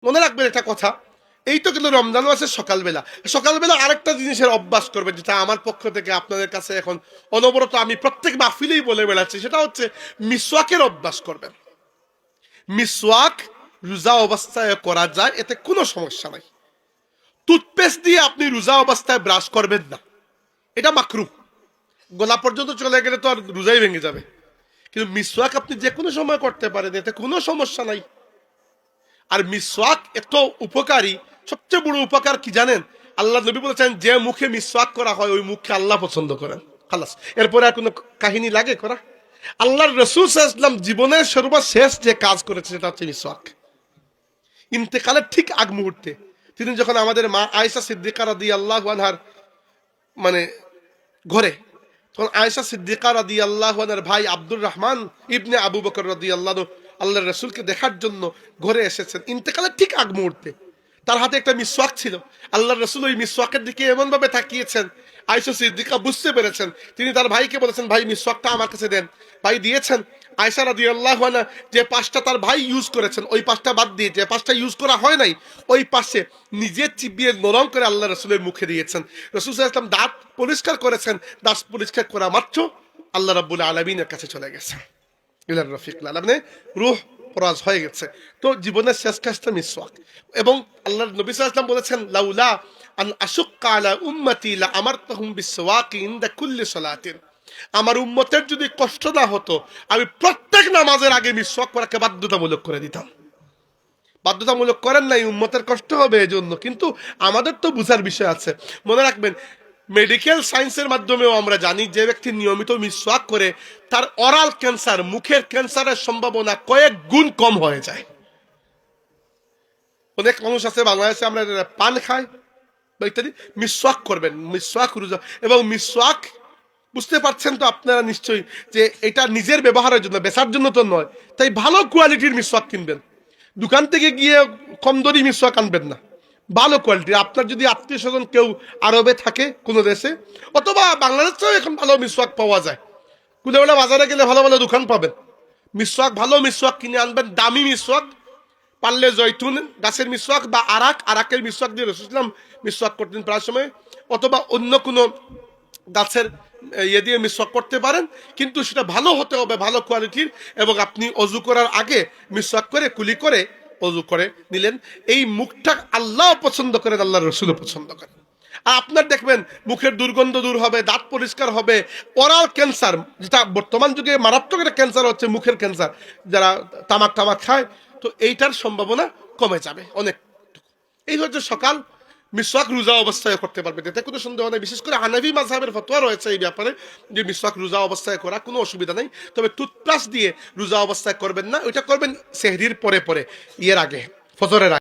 মনে রাখবেন একটা কথা, এই তো কিন্তু রমজান মাসের সকালবেলা আরেকটা জিনিসের অভ্যাস করবেন, যেটা আমার পক্ষ থেকে আপনাদের কাছে এখন অনবরত আমি প্রত্যেক মাহফিলেই বলে বেড়াচ্ছি, সেটা হচ্ছে মিসওয়াকের অভ্যাস করবেন। মিসওয়াক রোজা অবস্থায় করা যায়, এতে কোনো সমস্যা নাই। টুথপেস্ট দিয়ে আপনি রোজা অবস্থায় ব্রাশ করবেন না, এটা মাকরুহ। গলা পর্যন্ত চলে গেলে তো আর রোজাই ভেঙে যাবে। কিন্তু মিসওয়াক আপনি যে কোনো সময় করতে পারেন, এতে কোনো সমস্যা নাই। আর মিসওয়াক এত উপকারী, সবচেয়ে বড় উপকার কি জানেন? আল্লাহ নবী বলেছেন, যে মুখে মিসওয়াক করা হয় ওই মুখকে আল্লাহ পছন্দ করেন। খালাস, এরপরে আর কোনো কাহিনী লাগে করা? আল্লাহর রাসূল সাল্লাল্লাহু আলাইহি ওয়াসাল্লাম জীবনের সর্বশেষ যে কাজ করেছে সেটা হচ্ছে মিসওয়াক। ইন্তেকালের ঠিক আগ মুহূর্তে তিনি যখন আমাদের মা আয়েশা সিদ্দিকা রাদিয়াল্লাহু আনহার মানে ঘরে, তখন আয়েশা সিদ্দিকা রাদিয়াল্লাহু আনহার ভাই আব্দুর রহমান ইবনে আবু বকর রাদিয়াল্লাহু আনহু আল্লাহর রাসূলকে দেখার জন্য ঘরে এসেছেন ইন্তেকালের ঠিক আগ মুহূর্তে। তার হাতে একটা মিসওয়াক ছিল। আল্লাহর রাসূল ওই মিসওয়াকের দিকে এমন ভাবে তাকিয়েছেন, আয়েশা সিদ্দিকা বুঝতে পেরেছেন। তিনি তার ভাইকে বলেছেন, ভাই মিসওয়াকটা আমার কাছে দেন। ভাই দিয়েছেন। আয়েশা রাদিয়াল্লাহু আনহা যে পাশটা তার ভাই ইউজ করেছেন ওই পাশটা বাদ দিয়ে যে পাশটা ইউজ করা হয় নাই ওই পাশে নিজে চিবিয়ে নরম করে আল্লাহ রাসূলের মুখে দিয়েছেন। রাসূল সাল্লাল্লাহু আলাইহি ওয়াসাল্লাম দাঁত পরিষ্কার করেছেন। দাঁত পরিষ্কার করা মাত্র আল্লাহ রাব্বুল আলামিনের কাছে চলে গেছে, ইলার রফিকুল আলা, মানে রূহ পরাজ হয়ে গেছে। তো জীবনের শেষ কাজটা মিসওয়াক। এবং আল্লাহর নবী সাল্লাল্লাহু আলাইহি ওয়াসাল্লাম বলেছেন, লাউলা আন আশুক্কা আলা উম্মতি লা আমারতুহুম বিসওয়াকি ইনদা কুল্লি সালাতিন। আমার উম্মতের যদি কষ্ট না হতো আমি প্রত্যেক নামাজের আগে মিসওয়াক করাকে বাধ্যতামূলক করে দিতাম। বাধ্যতামূলক করেন নাই, উম্মতের কষ্ট হবে এজন্য, কিন্তু আমাদের তো বুঝার বিষয় আছে। মনে রাখবেন, মেডিকেল সায়েন্সের মাধ্যমেও আমরা জানি যে ব্যক্তি নিয়মিত মিসওয়াক করে তার অরাল ক্যান্সার, মুখের ক্যান্সারের সম্ভাবনা কয়েক গুণ কম হয়ে যায়। অনেক মানুষ আছে বাংলাদেশে, আমরা পান খাই বা ইত্যাদি, মিসওয়াক করবেন, মিসওয়াক রোজা। এবং মিসওয়াক বুঝতে পারছেন তো আপনারা নিশ্চয়ই যে এটা নিজের ব্যবহারের জন্য, বেচার জন্য তো নয়। তাই ভালো কোয়ালিটির মিসওয়াক কিনবেন, দোকান থেকে গিয়ে কম দরি মিসওয়াক আনবেন না, ভালো কোয়ালিটির। আপনার যদি আত্মীয় স্বজন কেউ আরবে থাকে কোনো দেশে, অথবা বাংলাদেশেও এখন ভালো মিসওয়াক পাওয়া যায়, কুলেবেলা বাজারে গেলে ভালো ভালো দোকান পাবেন। মিসওয়াক, ভালো মিসওয়াক কিনে আনবেন, দামি মিসওয়াক, পারলে জয়তুন গাছের মিসওয়াক বা আরাকের মিসওয়াক দিয়ে রাসূল সাল্লাল্লাহু আলাইহি ওয়াসাল্লাম মিসওয়াক করতেন প্রায় সময়, অথবা অন্য কোনো গাছের ইয়ে দিয়ে মিসওয়াক করতে পারেন, কিন্তু সেটা ভালো হতে হবে, ভালো কোয়ালিটির। এবং আপনি অজু করার আগে মিসওয়াক করে কুলি করে অজু করে নিলেন। এই মুখটা আল্লাহ পছন্দ করেন, আল্লাহর রাসূলও পছন্দ করেন। আর আপনার দেখবেন মুখের দুর্গন্ধ দূর হবে, দাঁত পরিষ্কার হবে। ওরাল ক্যান্সার, যেটা বর্তমান যুগে মারাত্মক একটা ক্যান্সার হচ্ছে মুখের ক্যান্সার, যারা তামাক খায়, তো এইটার সম্ভাবনা কমে যাবে অনেক। এই হচ্ছে সকাল মিসওয়াক রোজা অবস্থায় করতে পারবে, এতে কোনো সন্দেহ নেই। বিশেষ করে হানাফি মাযহাবের ফতোয়া রয়েছে এই ব্যাপারে যে মিসওয়াক রোজা অবস্থায় করা কোনো অসুবিধা নেই। তবে টুথব্রাশ দিয়ে রোজা অবস্থায় করবেন না, ওইটা করবেন সেহরির পরে, ইয়ের আগে, ফজরের আগে।